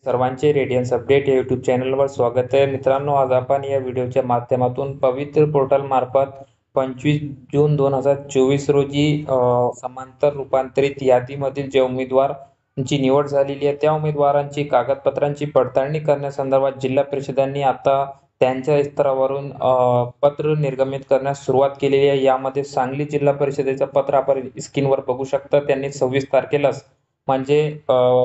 सर्वांचे Radiance update या YouTube चॅनलवर स्वागत आहे मित्रांनो। आज आपण या व्हिडिओच्या माध्यमातून पवित्र पोर्टल मार्फत 25 जून 2024 रोजी समांतर रूपांतरित यादीमधील जे उमेदवारांची निवड झालेली आहे त्या उमेदवारांची कागदपत्रांची पडताळणी करण्यासंदर्भात जिल्हा परिषदांनी आता त्यांच्या स्तरावरून पत्र निर्गमित करण्यास सुरुवात केलेली आहे। यामध्ये सांगली जिल्हा परिषदेचं पत्र आपण स्क्रीनवर बघू शकता। त्यांनी 26 तारखेलाच म्हणजे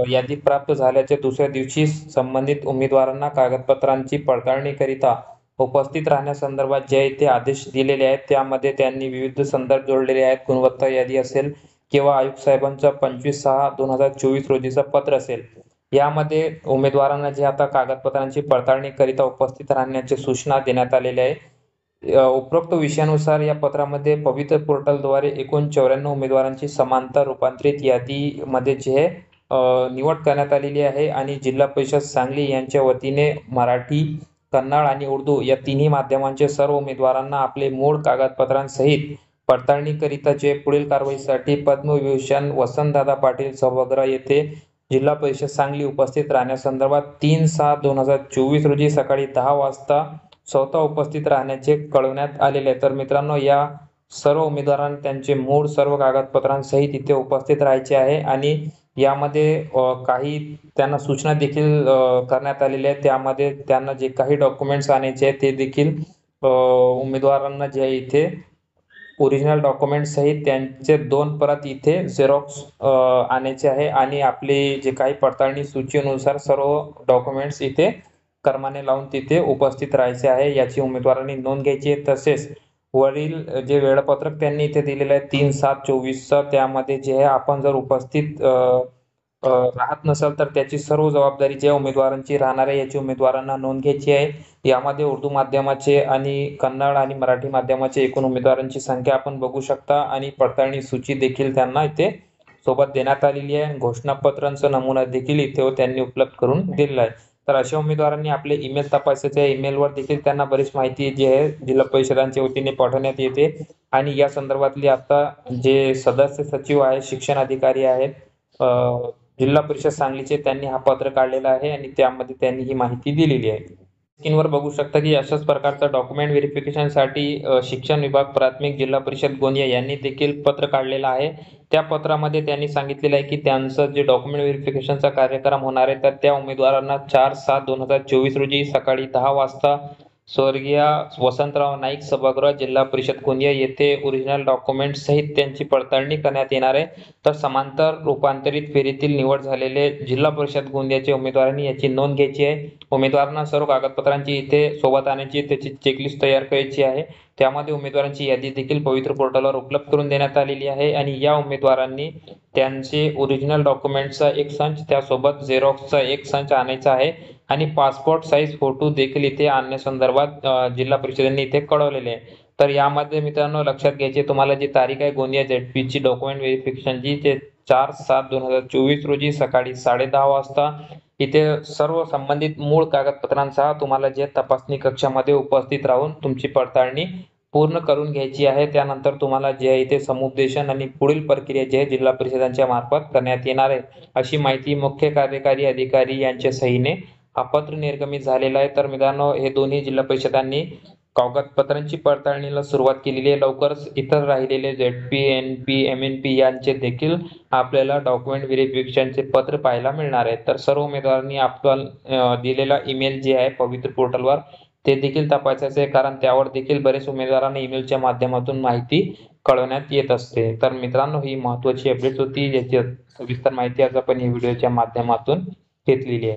यादी प्राप्त झाल्याच्या दुसऱ्या दिवशी संबंधित उमेदवारांना कागदपत्रांची पडताळणीकरिता उपस्थित राहण्यासंदर्भात जे इथे आदेश दिलेले आहेत त्यामध्ये त्यांनी विविध संदर्भ जोडलेले आहेत। गुणवत्ता यादी असेल किंवा आयुक्त साहेबांचा 25/6/2024 रोजीचं पत्र असेल। यामध्ये उमेदवारांना जे आता कागदपत्रांची पडताळणीकरिता उपस्थित राहण्याची सूचना देण्यात आलेल्या आहे। उपरोक्त विषयानुसार या पत्रामध्ये पवित्र पोर्टलद्वारे एकूण 94 उमेदवारांची समांतर रूपांतरित यादीमध्ये जे निवड करण्यात आलेली आहे आणि जिल्हा परिषद सांगली यांच्या वतीने मराठी, कन्नड आणि उर्दू या तिन्ही माध्यमांचे सर्व उमेदवारांना आपले मूळ कागदपत्रांसहित पडताळणीकरिता जे पुढील कारवाईसाठी पद्मविभूषण वसंतदादा पाटील सभागृह येथे जिल्हा परिषद सांगली उपस्थित राहण्यासंदर्भात 3/6/2024 रोजी सकाळी 10 वाजता स्वतः उपस्थित राहण्याचे कळवण्यात आलेले आहे। तर मित्रांनो, या सर्व उमेदवारांना त्यांचे मूळ सर्व कागदपत्रांसहित इथे उपस्थित राहायचे आहे आणि यामध्ये काही त्यांना सूचना देखील करण्यात आलेल्या आहेत। त्यामध्ये त्यांना जे काही डॉक्युमेंट्स आणायचे आहेत ते देखील उमेदवारांना जे इथे ओरिजिनल डॉक्युमेंट सहित त्यांचे 2 प्रत इथे झेरॉक्स आणायचे आहे आणि आपले जे काही पडताळणी सूचीनुसार सर्व डॉक्युमेंट्स इथे क्रमाने लावून तिथे उपस्थित राहायचे आहे याची उमेदवारांनी नोंद घ्यायची आहे। तसेच वरील जे वेळापत्रक त्यांनी इथे दिलेलं आहे 3/7/24 त्यामध्ये जे आपण जर उपस्थित राहत नसाल तर त्याची सर्व जबाबदारी ज्या उमेदवारांची राहणार आहे याची उमेदवारांना नोंद घ्यायची आहे। यामध्ये उर्दू माध्यमाचे आणि कन्नड आणि मराठी माध्यमाचे एकूण उमेदवारांची संख्या आपण बघू शकता आणि पडताळणी सूची देखील त्यांना इथे सोबत देण्यात आलेली आहे। घोषणापत्रांचा नमुना देखील इथे त्यांनी उपलब्ध करून दिलेला आहे। तर अशा उमेदवारांनी आपले ईमेल तपासायचे। ईमेलवर देखील त्यांना बरीच माहिती जी आहे जिल्हा परिषदांच्या वतीने पाठवण्यात येते आणि या संदर्भातली आता जे सदस्य सचिव आहे, शिक्षण अधिकारी आहेत जिल्हा परिषद सांगलीचे, त्यांनी हा पत्र काढलेला आहे आणि त्यामध्ये त्यांनी ही माहिती दिलेली आहे। स्क्रीनवर बघू शकता की अशाच प्रकारचा डॉक्युमेंट व्हेरिफिकेशनसाठी शिक्षण विभाग प्राथमिक जिल्हा परिषद गोंदिया यांनी देखील पत्र काढलेलं आहे। त्या पत्रामध्ये त्यांनी सांगितलेलं आहे की त्यांचं जे डॉक्युमेंट व्हेरिफिकेशनचा कार्यक्रम होणार आहे तर त्या उमेदवारांना 4/7/2024 रोजी सकाळी 10 वाजता स्वर्गीय वसंतराव नाईक सभागृह जिल्हा परिषद गोंदिया येथे ओरिजिनल डॉक्युमेंट सहित त्यांची पडताळणी करण्यात येणार आहे। तर समांतर रूपांतरित फेरीतील निवड झालेले जिल्हा परिषद गोंदियाचे उमेदवारांनी याची नोंद घ्यायची आहे। उमेदवारांना सर्व कागदपत्रांची इथे सोबत आणायची, त्याची चेकलिस्ट तयार करायची आहे। त्यामध्ये उमेदवारांची यादी देखील पवित्र पोर्टलवर उपलब्ध करून देण्यात आलेली आहे आणि या उमेदवारांनी त्यांचे ओरिजिनल डॉक्युमेंटचा एक संच त्यासोबत झेरॉक्सचा एक संच आणायचा आहे आणि पासपोर्ट साईज फोटो देखील इथे आणण्यासंदर्भात जिल्हा परिषदेने इथे कळवलेले आहे। तर यामध्ये मित्रांनो लक्षात घ्यायचे, तुम्हाला जी तारीख आहे गोंदिया ZP ची डॉक्युमेंट व्हेरिफिकेशनची ते 4/7/2024 रोजी सकाळी 10:30 वाजता इथे सर्व संबंधित मूळ कागदपत्रांसह तुम्हाला जे तपासणी कक्षामध्ये उपस्थित राहून तुमची पडताळणी पूर्ण करून घ्यायची आहे। त्यानंतर तुम्हाला जे आहे इथे समुपदेशन आणि पुढील प्रक्रिया जी आहे जिल्हा परिषदांच्या मार्फत करण्यात येणार आहे अशी माहिती मुख्य कार्यकारी अधिकारी यांच्या सहीने हा पत्र निर्गमित झालेला आहे। तर मित्रांनो, हे दोन्ही जिल्हा परिषदांनी कागदपत्रांची पडताळणीला सुरुवात केलेली आहे। लवकरच इतर राहिलेले ZP, NP, MNP यांचे देखील आपल्याला डॉक्युमेंट व्हेरिफिकेशनचे पत्र पाहायला मिळणार आहे। तर सर्व उमेदवारांनी आपला दिलेला ईमेल जे आहे पवित्र पोर्टलवर ते देखील तपासायचे आहे, कारण त्यावर देखील बरेच उमेदवारांना ईमेलच्या माध्यमातून माहिती कळवण्यात येत असते। तर मित्रांनो, ही महत्त्वाची अपडेट होती ज्याची सविस्तर माहिती आज आपण या व्हिडिओच्या माध्यमातून घेतलेली आहे।